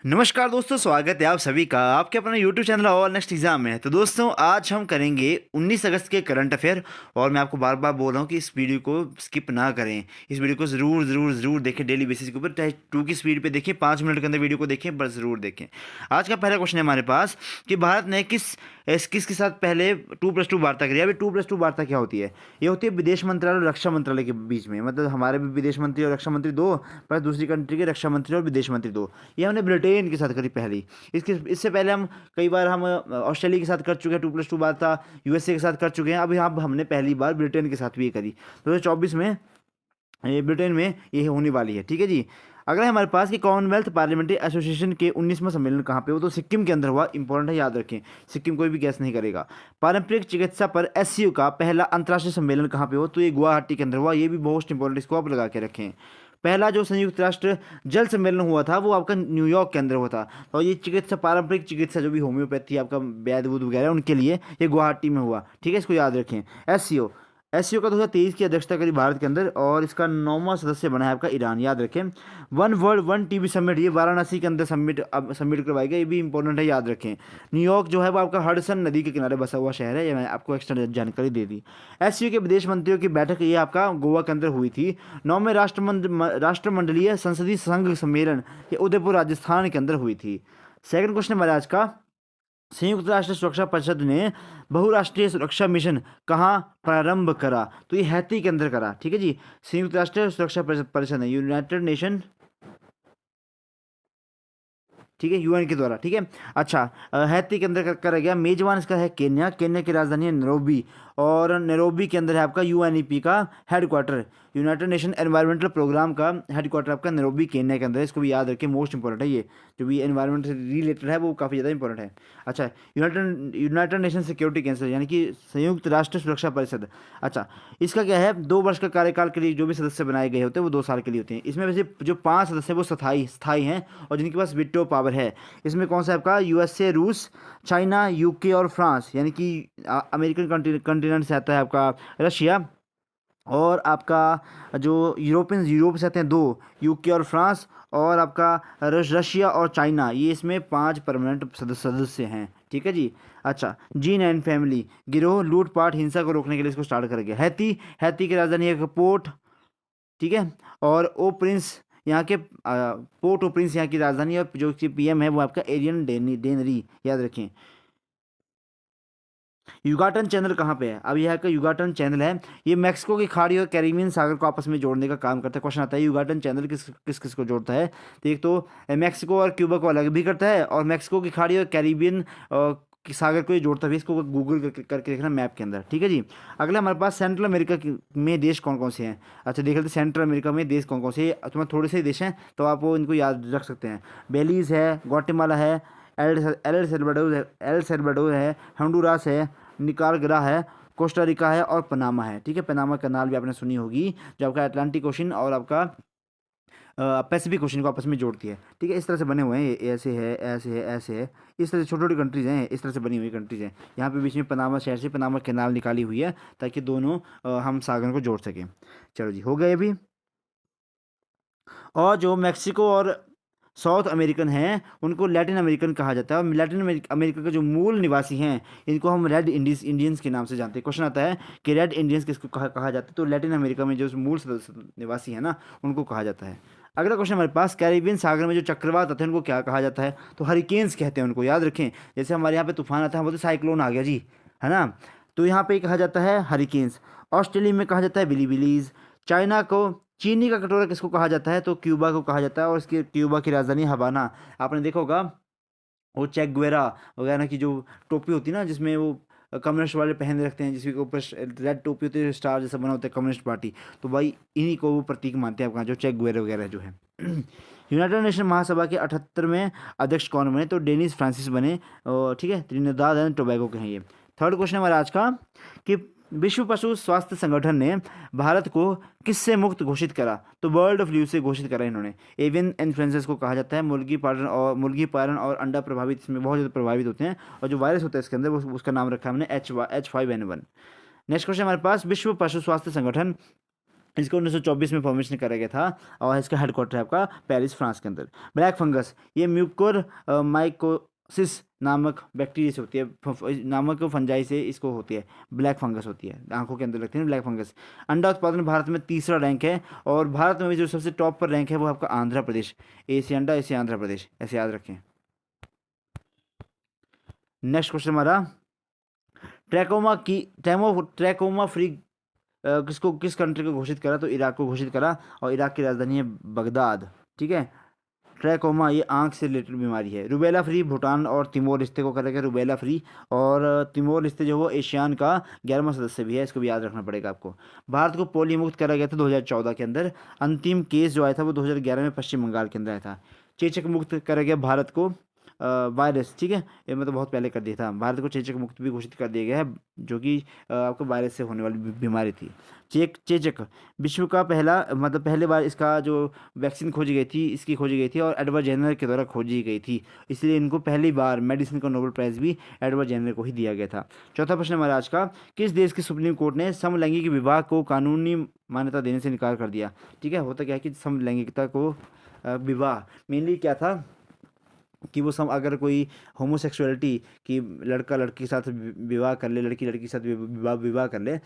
नमस्कार दोस्तों, स्वागत है आप सभी का आपके अपने YouTube चैनल और नेक्स्ट एग्जाम में। तो दोस्तों आज हम करेंगे 19 अगस्त के करंट अफेयर। और मैं आपको बार बार बोल रहा हूँ कि इस वीडियो को स्किप ना करें, इस वीडियो को ज़रूर ज़रूर ज़रूर देखें। डेली बेसिस के ऊपर चाहे 2 की स्पीड पे देखें, 5 मिनट के अंदर वीडियो को देखें, बस ज़रूर देखें। आज का पहला क्वेश्चन है हमारे पास कि भारत ने किसके साथ पहले 2+2 वार्ता करी। अभी 2+2 वार्ता क्या होती है? ये होती है विदेश मंत्रालय और रक्षा मंत्रालय के बीच में। मतलब हमारे भी विदेश मंत्री और रक्षा मंत्री दो, प्लस दूसरी कंट्री के रक्षा मंत्री और विदेश मंत्री दो। ये हमने ब्रिटेन के साथ करी पहली। इससे पहले हम कई बार हम ऑस्ट्रेलिया के साथ कर चुके हैं 2+2 वार्ता, यूएसए के साथ कर चुके हैं। अभी यहाँ हमने पहली बार ब्रिटेन के साथ भी ये करी 2024 में। ये ब्रिटेन में ये होने वाली है, ठीक है जी। अगला है हमारे पास कि कॉमनवेल्थ पार्लियामेंट्री एसोसिएशन के 19वां सम्मेलन कहाँ पे हो? तो सिक्किम के अंदर हुआ। इंपॉर्टेंट है, याद रखें, सिक्किम कोई भी गैस नहीं करेगा। पारंपरिक चिकित्सा पर एससीओ का पहला अंतर्राष्ट्रीय सम्मेलन कहाँ पे हो? तो ये गुवाहाटी के अंदर हुआ। ये भी मोस्ट इंपॉर्टेंट, इसको आप लगा के रखें। पहला जो संयुक्त राष्ट्र जल सम्मेलन हुआ था वो आपका न्यूयॉर्क के अंदर हुआ था। और ये चिकित्सा, पारंपरिक चिकित्सा जो भी होम्योपैथी आपका वैद्य वूद वगैरह, उनके लिए ये गुवाहाटी में हुआ, ठीक है, इसको याद रखें। एससीओ का 2023 की अध्यक्षता करी भारत के अंदर, और इसका 9वां सदस्य बना है आपका ईरान, याद रखें। One world one TB summit, ये वाराणसी के अंदर समिट करवाई गई, ये भी इंपॉर्टेंट है, याद रखें। न्यूयॉर्क जो है वो आपका हडसन नदी के किनारे बसा हुआ शहर है, ये मैं आपको एक्स्ट्रा जानकारी दे दी। एससीओ के विदेश मंत्रियों की बैठक ये आपका गोवा के अंदर हुई थी। 9वें राष्ट्रमंडलीय संसदीय संघ सम्मेलन ये उदयपुर राजस्थान के अंदर हुई थी। सेकंड क्वेश्चन हमारे आज का, संयुक्त राष्ट्र सुरक्षा परिषद ने बहुराष्ट्रीय सुरक्षा मिशन कहाँ प्रारंभ करा? तो ये हैती के अंदर करा, ठीक है जी। संयुक्त राष्ट्र सुरक्षा परिषद है यूनाइटेड नेशन, ठीक है, यूएन के द्वारा, ठीक है। अच्छा, हैती के अंदर करा गया। मेजबान इसका है केन्या। केन्या की राजधानी है नैरोबी, और नैरोबी के अंदर है आपका यूएनईपी का headquarter, united nation environmental programme का हेडक्वार्टर आपका नैरोबी केन्या के अंदर है। इसको भी याद रखें, मोस्ट इंपॉर्टेंट है ये, जो भी एनवायरमेंट से रिलेटेड है वो काफ़ी ज़्यादा इंपॉर्टेंट है। अच्छा, यूनाइटेड नेशन सिक्योरिटी काउंसिल यानी कि संयुक्त राष्ट्र सुरक्षा परिषद। अच्छा, इसका क्या है, 2 वर्ष का कार्यकाल के लिए जो भी सदस्य बनाए गए होते हैं वो 2 साल के लिए होते हैं। इसमें वैसे जो 5 सदस्य हैं वो स्थायी हैं, और जिनके पास विटो पावर है। इसमें कौन सा है आपका? यूएसए, रूस, चाइना, यूके और फ्रांस, यानी कि अमेरिकन कंटिनेंट से आता है आपका रशिया, और आपका जो यूरोप से आते हैं 2, यूके और फ्रांस, और आपका रशिया और चाइना, ये इसमें 5 परमानेंट सदस्य हैं, ठीक है जी। अच्छा, जीन एंड फैमिली गिरोह लूटपाट हिंसा को रोकने के लिए इसको स्टार्ट कर गया। हैती की राजधानी है पोर्ट, ठीक है। और ओ प्रिंस यहाँ के पोर्ट ओ प्रिंस यहाँ की राजधानी, और जो पीएम है वो आपका एरियन डेनरी, याद रखें। युगाटन चैनल कहाँ पे है? अब यह का युगाटन चैनल है, ये मैक्सिको की खाड़ी और कैरिबियन सागर को आपस में जोड़ने का काम करता है। क्वेश्चन आता है युगाटन चैनल किस किस को जोड़ता है? तो एक तो मैक्सिको और क्यूबा को अलग भी करता है, और मैक्सिको की खाड़ी और कैरिबियन की सागर को ये जोड़ता है। इसको गूगल करके देखना मैप के अंदर, ठीक है जी। अगला हमारे पास सेंट्रल अमेरिका में देश कौन कौन से हैं? अच्छा, देख लेते हैं सेंट्रल अमेरिका में देश कौन कौन से। तुम्हारे थोड़े से देश हैं तो आप वो इनको याद रख सकते हैं। बेलीज है, ग्वाटेमाला है, एल सेल्वाडोर है, हंडुरास है, निकारागुआ है, कोस्टा रिका है, और पनामा है, ठीक है। पनामा कनाल भी आपने सुनी होगी, जो आपका अटलांटिक ओशन और आपका पैसिफिक ओशन को आपस में जोड़ती है, ठीक है। इस तरह से बने हुए हैं, ये ऐसे है, ऐसे है, ऐसे है, इस तरह से छोटी छोटी कंट्रीज हैं, इस तरह से बनी हुई कंट्रीज हैं। यहाँ पे बीच में पनामा शहर से पनामा कैनाल निकाली हुई है, ताकि दोनों हम सागर को जोड़ सकें। चलो जी, हो गए अभी। और जो मैक्सिको और साउथ अमेरिकन हैं उनको लैटिन अमेरिकन कहा जाता है, और लैटिन अमेरिका के जो मूल निवासी हैं इनको हम रेड इंडियंस के नाम से जानते हैं। क्वेश्चन आता है कि रेड इंडियंस किसको कहा जाता है? तो लैटिन अमेरिका में जो मूल निवासी हैं ना, उनको कहा जाता है। अगला क्वेश्चन हमारे पास, कैरिबियन सागर में जो चक्रवात आते हैं उनको क्या कहा जाता है? तो हरिकेन्स कहते हैं उनको, याद रखें। जैसे हमारे यहाँ पे तूफान आता है, हम बोलते साइक्लोन आ गया जी, है ना, तो यहाँ पे कहा जाता है हरिकेन्स। ऑस्ट्रेलिया में कहा जाता है बिलीबिलीज। चाइना को चीनी का कटोरा किसको कहा जाता है? तो क्यूबा को कहा जाता है, और इसकी क्यूबा की राजधानी हवाना। आपने देखा होगा वो चेक गुवेरा वगैरह की जो टोपी होती है ना, जिसमें वो कम्युनिस्ट वाले पहन रखते हैं, जिसके ऊपर रेड टोपी होती है, स्टार जैसा बना होता है, कम्युनिस्ट पार्टी, तो भाई इन्हीं को वो प्रतीक मानते हैं आपका, जो चेक गुवेरा वगैरह जो है। यूनाइटेड नेशन महासभा के 78वें अध्यक्ष कौन बने? तो डेनिस फ्रांसिस बने, और ठीक है, त्रिनिदाद एंड टोबैगो के हैं ये। थर्ड क्वेश्चन हमारा आज का कि विश्व पशु स्वास्थ्य संगठन ने भारत को किससे मुक्त घोषित करा? तो बर्ड फ्लू से घोषित करा इन्होंने। एवियन इन्फ्लुएंजा को कहा जाता है। मुर्गी पालन और अंडा प्रभावित, इसमें बहुत ज़्यादा प्रभावित होते हैं, और जो वायरस होता है इसके अंदर उसका नाम रखा है हमने H5N1। नेक्स्ट क्वेश्चन हमारे पास, विश्व पशु स्वास्थ्य संगठन इसको 1924 में फॉर्मेशन करा गया था और इसका हेडक्वार्टर है आपका पेरिस फ्रांस के अंदर। ब्लैक फंगस ये म्यूकोर माइकोसिस नामक बैक्टीरिया से होती है, नामक फंजाई से इसको होती है, ब्लैक फंगस होती है, आंखों के अंदर लगती है ब्लैक फंगस। अंडा उत्पादन भारत में तीसरा रैंक है, और भारत में भी जो सबसे टॉप पर रैंक है वो आपका आंध्र प्रदेश। एशिया अंडा, एशिया आंध्र प्रदेश, ऐसे याद रखें। नेक्स्ट क्वेश्चन हमारा, ट्रैकोमा की ट्रैकोमा फ्री किसको, किस कंट्री को घोषित करा, तो इराक को घोषित करा, और इराक की राजधानी है बगदाद। ठीक है, ट्रैकोमा ये आंख से रिलेटेड बीमारी है। रुबेला फ्री भूटान और तिमोर रिश्ते को करेगा रुबेला फ्री, और तिमोर रिश्ते जो वो एशियान का 11वां सदस्य भी है, इसको भी याद रखना पड़ेगा आपको। भारत को पोलियो मुक्त करा गया था 2014 के अंदर। अंतिम केस जो आया था वो 2011 में पश्चिम बंगाल के अंदर आया था। चेचक मुक्त करा गया भारत को वायरस, ठीक है, ये मतलब बहुत पहले कर दिया था। भारत को चेचक मुक्त भी घोषित कर दिया गया है, जो कि आपको वायरस से होने वाली बीमारी थी। चेचक विश्व का पहला, मतलब पहले बार इसका जो वैक्सीन खोजी गई थी, इसकी खोजी गई थी और एडवर्ड जेनर के द्वारा खोजी गई थी, इसलिए इनको पहली बार मेडिसिन का नोबेल प्राइज़ भी एडवर्ड जेनर को ही दिया गया था। चौथा प्रश्न हमारा आज का, किस देश की सुप्रीम कोर्ट ने समलैंगिक विवाह को कानूनी मान्यता देने से इनकार कर दिया? ठीक है, होता क्या है कि समलैंगिकता को विवाह मेनली क्या था कि वो सब, अगर कोई होमोसेक्सुअलिटी कि लड़का लड़की के साथ विवाह कर ले, लड़की लड़की के साथ विवाह विवाह कर ले,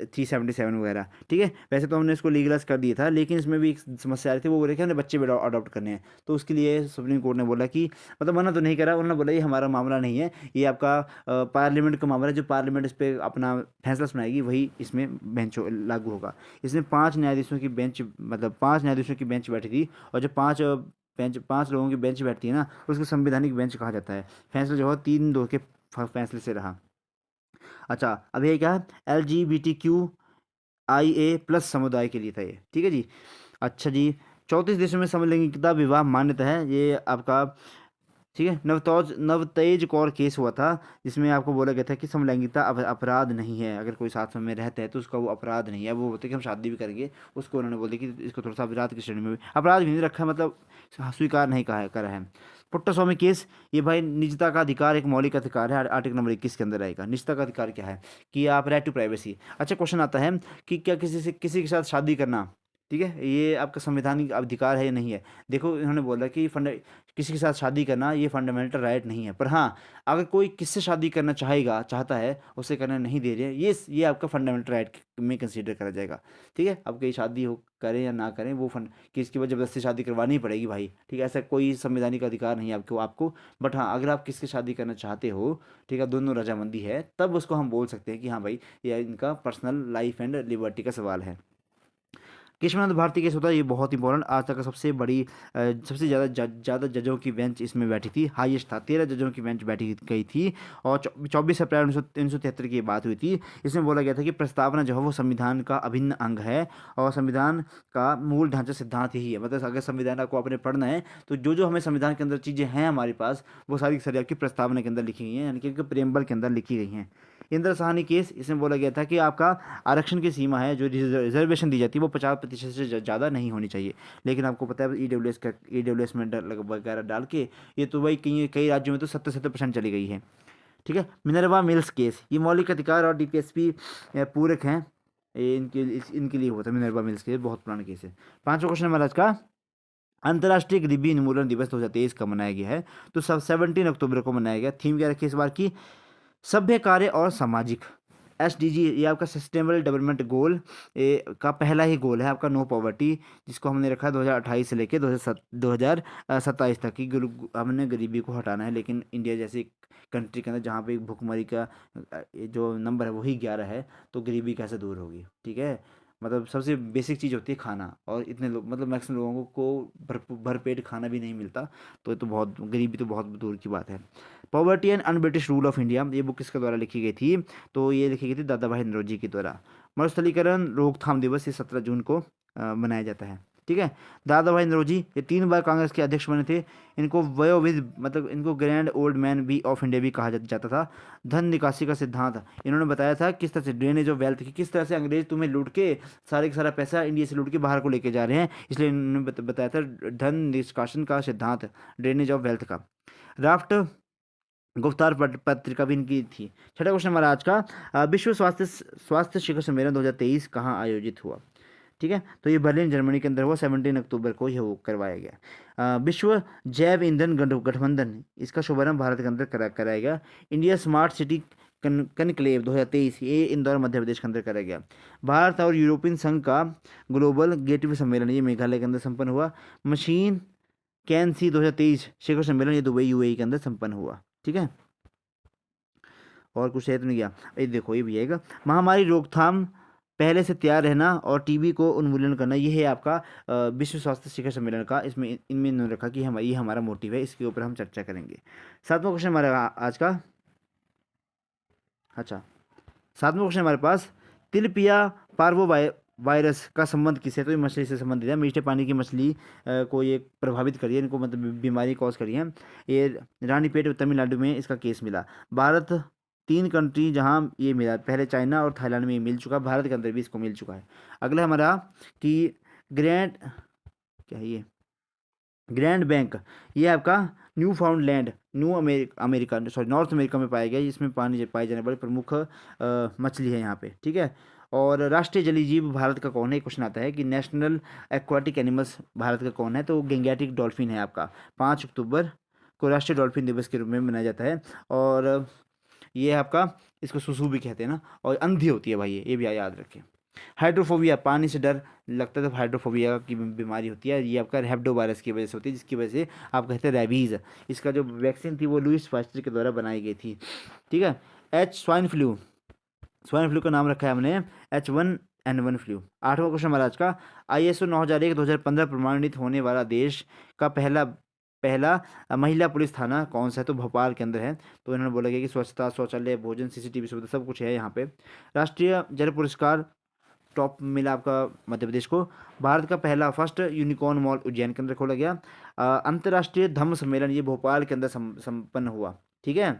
377 वगैरह, ठीक है, वैसे तो हमने इसको लीगलाइज कर दिया था, लेकिन इसमें भी एक समस्या आ रही थी, वो बोल रहे कि हमने बच्चे अडॉप्ट करने हैं, तो उसके लिए सुप्रीम कोर्ट ने बोला कि, मतलब मना तो नहीं करा, उन्होंने बोला ये हमारा मामला नहीं है, ये आपका पार्लियामेंट का मामला है, जो पार्लियामेंट इस पर अपना फैसला सुनाएगी वही इसमें बेंच लागू होगा। इसमें 5 न्यायाधीशों की बेंच, मतलब 5 न्यायाधीशों की बेंच बैठी थी, और जो 5 लोगों की बेंच बैठती है ना, उसको संवैधानिक बेंच कहा जाता है। फैसला जो है 3-2 के फैसले से रहा। अच्छा, अब ये क्या है, LGBTQIA+ समुदाय के लिए था ये, ठीक है जी। अच्छा जी, 34 देशों में समलैंगिकता विवाह मान्यता है, ये आपका, ठीक है। नवतेज कौर केस हुआ था, जिसमें आपको बोला गया था कि समलैंगिकता अपराध नहीं है, अगर कोई साथ में रहता है तो उसका वो अपराध नहीं है, वो बोलते कि हम शादी भी करेंगे, उसको उन्होंने बोले कि इसको थोड़ा सा अपराध की श्रेणी में, अपराध भी नहीं रखा है, मतलब स्वीकार नहीं कहा है, करा है। पुट्टास्वामी केस, ये भाई निजता का अधिकार एक मौलिक अधिकार है, आर्टिकल नंबर 21 के अंदर आएगा। निजता का अधिकार क्या है कि आप राइट टू प्राइवेसी। अच्छा, क्वेश्चन आता है कि क्या किसी के साथ शादी करना, ठीक है, ये आपका संवैधानिक अधिकार है या नहीं है? देखो, इन्होंने बोला कि किसी के साथ शादी करना ये फंडामेंटल राइट नहीं है, पर हाँ, अगर कोई किससे शादी करना चाहता है, उसे करना नहीं दे रहे हैं, ये आपका फंडामेंटल राइट में कंसीडर करा जाएगा। ठीक है, अब कहीं शादी हो करें या ना करें, वो किसकी वजह जबरदस्ती शादी करवानी पड़ेगी भाई, ठीक है, ऐसा कोई संवैधानिक अधिकार नहीं है आपको। बट हाँ, अगर आप किससे शादी करना चाहते हो, ठीक है, दोनों रजामंदी है, तब उसको हम बोल सकते हैं कि हाँ भाई, ये इनका पर्सनल लाइफ एंड लिबर्टी का सवाल है। केशवानंद भारती केस होता है, ये बहुत इंपॉर्टेंट, आज तक का सबसे बड़ी सबसे ज़्यादा जजों की बेंच इसमें बैठी थी, हाईएस्ट था, 13 जजों की बेंच बैठी गई थी, और 24 अप्रैल 1973 की बात हुई थी। इसमें बोला गया था कि प्रस्तावना जो है वो संविधान का अभिन्न अंग है, और संविधान का मूल ढांचा सिद्धांत यही है, मतलब अगर संविधान आपको आपने पढ़ना है तो जो हमें संविधान के अंदर चीज़ें हैं हमारे पास, वो सारी सारी आपकी प्रस्तावना के अंदर लिखी गई हैं, यानी कि प्रेम्बल के अंदर लिखी गई हैं। इंदिरा साहनी केस, इसमें बोला गया था कि आपका आरक्षण की सीमा है, जो रिजर्वेशन दी जाती है वो 50% से ज़्यादा नहीं होनी चाहिए, लेकिन आपको पता है ईडब्ल्यूएस में वगैरह डाल के ये तो वही कई कई राज्यों में तो 70% चली गई है। ठीक है, मिनर्वा मिल्स केस, ये मौलिक अधिकार और डीपीएसपी पूरक हैं, ये इनके लिए हुआ था मिनर्वा मिल्स केस, बहुत पुराना केस है। 5वां क्वेश्चन हमारा आज का, अंतर्राष्ट्रीय गरीबी उन्मूलन दिवस 2023 का मनाया गया है, तो सब 17 अक्टूबर को मनाया गया। थीम क्या रखी इस बार की, सभ्य कार्य और सामाजिक। SDG ये आपका सस्टेनेबल डेवलपमेंट गोल का पहला ही गोल है आपका, नो पॉवर्टी, जिसको हमने रखा है 2028 से लेकर 2027 तक की, हमने गरीबी को हटाना है। लेकिन इंडिया जैसी कंट्री के अंदर जहाँ पे भुखमरी का जो नंबर है वही 11 है, तो गरीबी कैसे दूर होगी? ठीक है, मतलब सबसे बेसिक चीज़ होती है खाना, और इतने लोग, मतलब मैक्सिमम लोगों को भरपेट खाना भी नहीं मिलता, तो ये तो बहुत, गरीबी तो बहुत दूर की बात है। Poverty and un-British rule of India, ये बुक किसके द्वारा लिखी गई थी? तो ये लिखी गई थी दादा भाई नौरोजी के द्वारा। मरुस्थलीकरण रोकथाम दिवस, ये 17 जून को मनाया जाता है। ठीक है, दादा भाई नौरोजी ये 3 बार कांग्रेस के अध्यक्ष बने थे, इनको वयोवृद्ध, मतलब इनको ग्रैंड ओल्ड मैन भी ऑफ इंडिया भी कहा जाता था। धन निकासी का सिद्धांत इन्होंने बताया था, किस तरह से ड्रेनेज ऑफ वेल्थ की, किस तरह से अंग्रेज तुम्हें लूट के सारे का सारा पैसा इंडिया से लूट के बाहर को लेके जा रहे हैं, इसलिए इन्होंने बताया था धन निष्कासन का सिद्धांत, ड्रेनेज ऑफ वेल्थ का। राफ्ट गुफ्तार पत्रिका भी इनकी थी। छठा क्वेश्चन हमारा आज का, विश्व स्वास्थ्य शिखर सम्मेलन 2023 कहाँ आयोजित हुआ? ठीक है। तो ये बर्लिन जर्मनी के अंदर हुआ, 17 अक्टूबर को ये वो करवाया गया। विश्व जैव ईंधन गठबंधन, इसका शुभारंभ भारत के अंदर कराया गया। इंडिया स्मार्ट सिटी कनक्लेव 2023, ये इंदौर मध्य प्रदेश के अंदर कराया गया। भारत और यूरोपियन संघ का ग्लोबल गेटवे सम्मेलन, ये मेघालय के अंदर संपन्न हुआ। मशीन कैन सी 2023 शिखर सम्मेलन, ये दुबई यूएई के अंदर संपन्न हुआ। ठीक है, और कुछ है तो नहीं गया। ये देखो, ये भी आएगा, महामारी रोकथाम, पहले से तैयार रहना और टीबी को उन्मूलन करना, ये है आपका विश्व स्वास्थ्य शिखर सम्मेलन का। इसमें इनमें इन्होंने रखा कि ये हमारा मोटिव है, इसके ऊपर हम चर्चा करेंगे। सातवां क्वेश्चन हमारा आज का, अच्छा, सातवां क्वेश्चन हमारे पास, तिलपिया पार्वो वायरस का संबंध किससे? तो ये मछली से संबंधित है। मीठे पानी की मछली को ये प्रभावित करी है, इनको मतलब बीमारी कॉज करी है। ये रानीपेट तमिलनाडु में इसका केस मिला। भारत 3 कंट्री जहां ये मिला, पहले चाइना और थाईलैंड में ये मिल चुका, भारत के अंदर भी इसको मिल चुका है। अगला हमारा कि ग्रैंड, क्या है ये, ग्रैंड बैंक, ये आपका new फाउंडलैंड, America sorry north America में पाया गया। इसमें पानी पाए जाने वाली प्रमुख मछली है यहाँ पे। ठीक है, और राष्ट्रीय जलीय जीव भारत का कौन है? क्वेश्चन आता है कि नेशनल एक्वाटिक एनिमल्स भारत का कौन है? तो गैंगेटिक डॉल्फिन है आपका। 5 अक्टूबर को राष्ट्रीय डॉल्फिन दिवस के रूप में मनाया जाता है। और ये आपका, इसको सुसु भी कहते हैं ना, और अंधी होती है भाई, ये भी याद रखें। हाइड्रोफोबिया, पानी से डर लगता है तो हाइड्रोफोबिया की बीमारी होती है। ये आपका हेप्डो वायरस की वजह से होती है, जिसकी वजह से आप कहते हैं रैबीज़। इसका जो वैक्सीन थी वो लुइस पास्चर के द्वारा बनाई गई थी। ठीक है, स्वाइन फ्लू का नाम रखा है हमने H1N1 फ्लू। 8वां क्वेश्चन हमारा आज का, ISO 9001/2015 प्रमाणित होने वाला देश का पहला महिला पुलिस थाना कौन सा है? तो भोपाल के अंदर है। तो इन्होंने बोला गया कि स्वच्छता, शौचालय, भोजन, CCTV सुविधा सब कुछ है यहाँ पे। राष्ट्रीय जल पुरस्कार टॉप मिला आपका मध्य प्रदेश को। भारत का पहला फर्स्ट यूनिकॉर्न मॉल उज्जैन के अंदर खोला गया। अंतर्राष्ट्रीय धम्म सम्मेलन, ये भोपाल के अंदर संपन्न हुआ। ठीक है,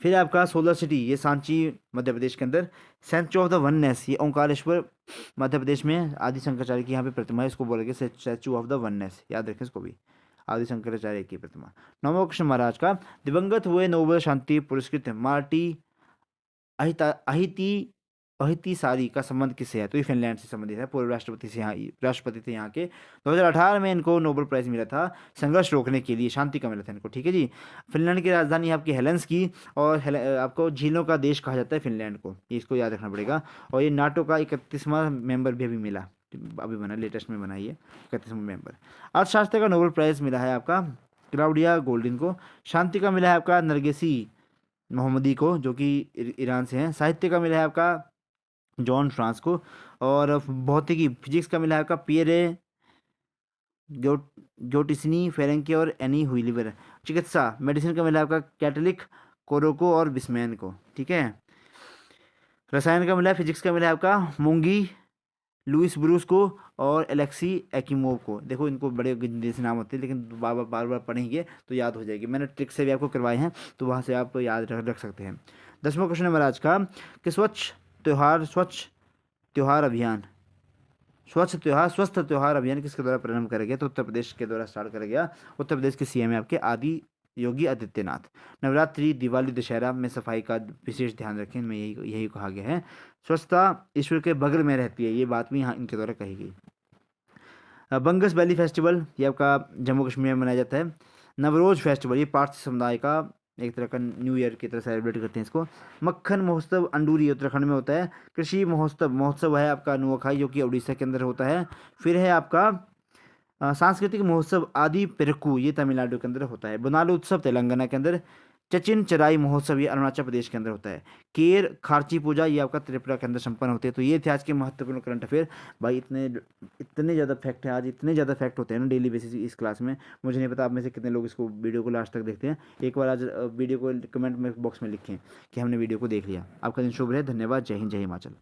फिर आपका सोलर सिटी, ये सांची मध्य प्रदेश के अंदर। स्टैचू ऑफ द वननेस, ये ओंकारेश्वर मध्य प्रदेश में आदि शंकराचार्य की यहाँ पे प्रतिमा है, इसको बोला गया स्टैचू ऑफ द वननेस, याद रखें इसको भी, आदि शंकराचार्य की प्रतिमा। 9वां क्वेश्चन महाराज का, दिवंगत हुए नोबेल शांति पुरस्कृत मार्टी अहिति अहितिसारी का संबंध किससे है? तो ये फिनलैंड से संबंधित है। पूर्व राष्ट्रपति से, यहाँ राष्ट्रपति थे यहाँ के। 2018 में इनको नोबेल प्राइज मिला था संघर्ष रोकने के लिए, शांति का मिला था इनको। ठीक है जी। फिनलैंड की राजधानी आपकी हेलेंसिकी, और आपको झीलों का देश कहा जाता है फिनलैंड को, ये इसको याद रखना पड़ेगा। और ये नाटो का 31वां मेंबर भी अभी मिला, अभी बना, लेटेस्ट में बना ये 31वां मेंबर। अर्थशास्त्र का नोबेल प्राइज मिला है आपका क्लाउडिया गोल्डिन को। शांति का मिला है आपका नरगिसी मोहम्मदी को, जो कि ईरान से हैं। साहित्य का मिला है आपका जॉन फ्रांस को। और भौतिकी, फिजिक्स का मिला है आपका पियरे ग्योटिसनी फेरेंके और एनी हुईलिवर। चिकित्सा, मेडिसिन का मिला है आपका कैटलिक कोरोको और बिस्मैन को। ठीक है, रसायन का मिला है, फिजिक्स का मिला है आपका मोंगी लुइस ब्रूस को और एलेक्सी एक्यूमोव को। देखो इनको बड़े गंदे से नाम होते हैं, लेकिन बार बार पढ़ेंगे तो याद हो जाएगी। मैंने ट्रिक से भी आपको करवाए हैं, तो वहाँ से आप याद रख सकते हैं। 10वां क्वेश्चन है महाराज का कि स्वस्थ त्योहार अभियान स्वस्थ त्योहार अभियान किसके द्वारा प्रारंभ करा गया? तो उत्तर प्रदेश के द्वारा स्टार्ट करा गया। उत्तर प्रदेश के CM है आपके योगी आदित्यनाथ। नवरात्रि, दिवाली, दशहरा में सफाई का विशेष ध्यान रखें, इनमें यही कहा गया है। स्वच्छता ईश्वर के बगल में रहती है, ये बात भी यहाँ इनके द्वारा कही गई। बंगस वैली फेस्टिवल, ये आपका जम्मू कश्मीर में मनाया जाता है। नवरोज फेस्टिवल, ये पारसी समुदाय का एक तरह का न्यू ईयर की तरह सेलिब्रेट करते हैं इसको। मक्खन महोत्सव अंडूरी उत्तराखंड में होता है। कृषि महोत्सव है आपका नुआखाई, जो कि उड़ीसा के अंदर होता है। फिर है आपका सांस्कृतिक महोत्सव आदि पेरकू, ये तमिलनाडु के अंदर होता है। बोनालू उत्सव तेलंगाना के अंदर। चचिन चराई महोत्सव, ये अरुणाचल प्रदेश के अंदर होता है। केर खारची पूजा, ये आपका त्रिपुरा के अंदर संपन्न होते हैं। तो ये थे आज के महत्वपूर्ण करंट अफेयर। भाई इतने ज़्यादा फैक्ट हैं आज, इतने ज़्यादा फैक्ट होते हैं ना डेली बेसिस इस क्लास में। मुझे नहीं पता आप में से कितने लोग इसको वीडियो को लास्ट तक देखते हैं। एक बार आज वीडियो को कमेंट में बॉक्स में लिखें कि हमने वीडियो को देख लिया। आपका दिन शुभ रहे। धन्यवाद। जय हिंद, जय हिमाचल।